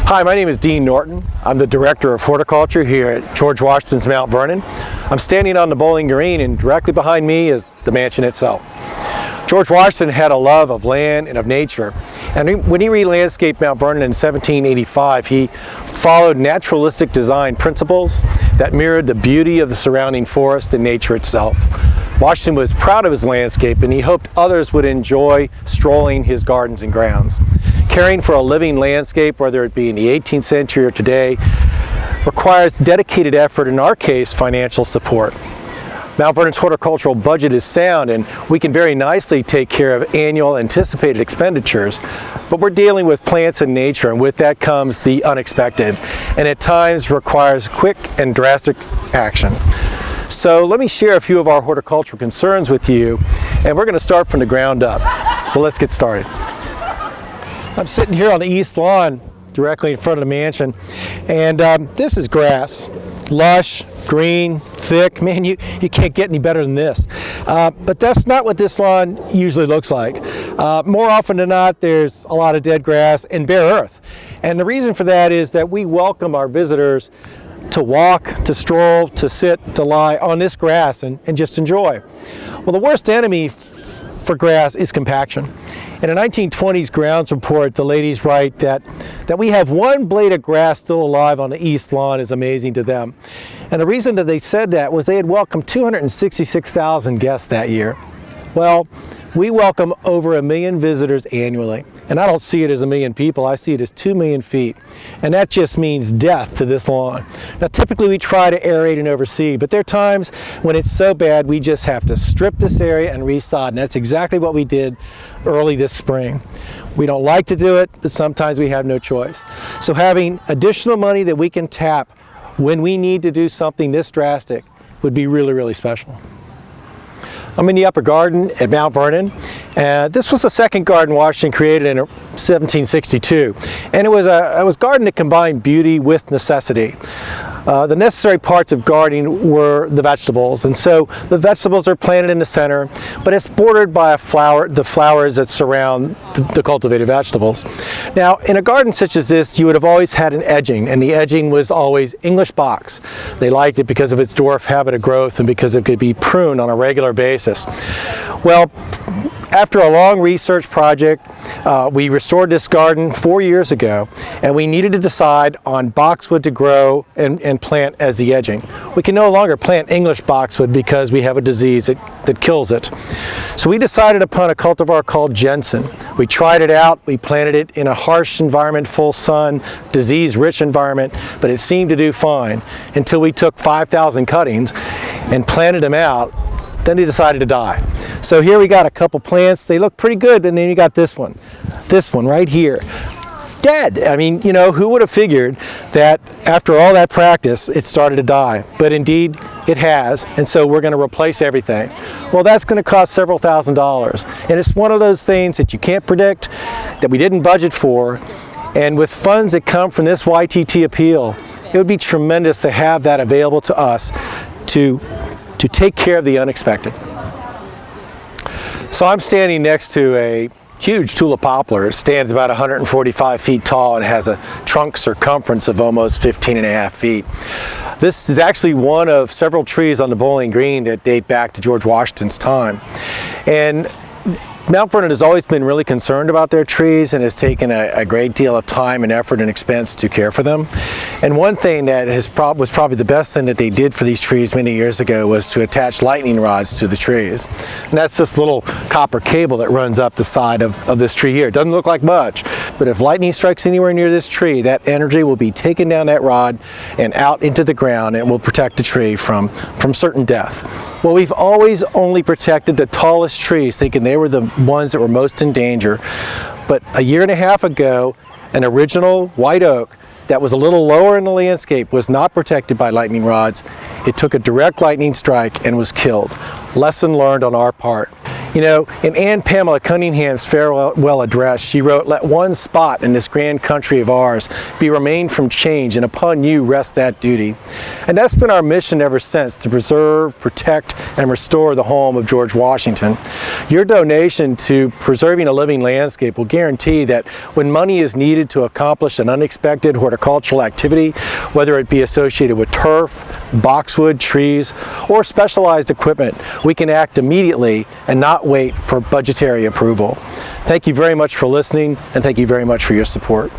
Hi, my name is Dean Norton. I'm the Director of Horticulture here at George Washington's Mount Vernon. I'm standing on the Bowling Green, and directly behind me is the mansion itself. George Washington had a love of land and of nature, and when he re-landscaped Mount Vernon in 1785, he followed naturalistic design principles that mirrored the beauty of the surrounding forest and nature itself. Washington was proud of his landscape, and he hoped others would enjoy strolling his gardens and grounds. Caring for a living landscape, whether it be in the 18th century or today, requires dedicated effort, in our case, financial support. Mount Vernon's horticultural budget is sound, and we can very nicely take care of annual anticipated expenditures, but we're dealing with plants and nature, and with that comes the unexpected, and at times requires quick and drastic action. So let me share a few of our horticultural concerns with you, and we're going to start from the ground up. So let's get started. I'm sitting here on the east lawn directly in front of the mansion, and this is grass. Lush, green, thick. Man, you can't get any better than this. But that's not what this lawn usually looks like. More often than not, there's a lot of dead grass and bare earth. And the reason for that is that we welcome our visitors to walk, to stroll, to sit, to lie on this grass and just enjoy. Well, the worst enemy for grass is compaction. In a 1920s grounds report, the ladies write that we have one blade of grass still alive on the east lawn is amazing to them. And the reason that they said that was they had welcomed 266,000 guests that year. Well, we welcome over 1 million visitors annually. And I don't see it as 1 million people, I see it as 2 million feet. And that just means death to this lawn. Now typically we try to aerate and overseed, but there are times when it's so bad we just have to strip this area and resod, and that's exactly what we did early this spring. We don't like to do it, but sometimes we have no choice. So having additional money that we can tap when we need to do something this drastic would be really, really special. I'm in the upper garden at Mount Vernon. This was the second garden Washington created in 1762, and it was a garden that combined beauty with necessity. The necessary parts of gardening were the vegetables, and so the vegetables are planted in the center, but it's bordered by the flowers that surround the cultivated vegetables. Now, in a garden such as this, you would have always had an edging, and the edging was always English box. They liked it because of its dwarf habit of growth and because it could be pruned on a regular basis. Well, after a long research project, we restored this garden 4 years ago, and we needed to decide on boxwood to grow and plant as the edging. We can no longer plant English boxwood because we have a disease that kills it. So we decided upon a cultivar called Jensen. We tried it out, we planted it in a harsh environment, full sun, disease-rich environment, but it seemed to do fine until we took 5,000 cuttings and planted them out. Then they decided to die. So here we got a couple plants. They look pretty good, and then you got this one right here. Dead. I mean, you know, who would have figured that after all that practice, it started to die? But indeed, it has, and so we're going to replace everything. Well, that's going to cost several $1,000s, and it's one of those things that you can't predict, that we didn't budget for, and with funds that come from this YTT appeal, it would be tremendous to have that available to us to take care of the unexpected. So I'm standing next to a huge tulip poplar. It stands about 145 feet tall and has a trunk circumference of almost 15.5 feet. This is actually one of several trees on the Bowling Green that date back to George Washington's time. And Mount Vernon has always been really concerned about their trees and has taken a great deal of time and effort and expense to care for them. And one thing that was probably the best thing that they did for these trees many years ago was to attach lightning rods to the trees. And that's this little copper cable that runs up the side of this tree here. It doesn't look like much, but if lightning strikes anywhere near this tree, that energy will be taken down that rod and out into the ground, and will protect the tree from certain death. Well, we've always only protected the tallest trees, thinking they were the ones that were most in danger. But a year and a half ago, an original white oak that was a little lower in the landscape was not protected by lightning rods. It took a direct lightning strike and was killed. Lesson learned on our part. You know, in Anne Pamela Cunningham's farewell address, she wrote, "Let one spot in this grand country of ours be remained from change, and upon you rest that duty." And that's been our mission ever since, to preserve, protect, and restore the home of George Washington. Your donation to Preserving a Living Landscape will guarantee that when money is needed to accomplish an unexpected horticultural activity, whether it be associated with turf, boxwood, trees, or specialized equipment, we can act immediately and not wait for budgetary approval. Thank you very much for listening, and thank you very much for your support.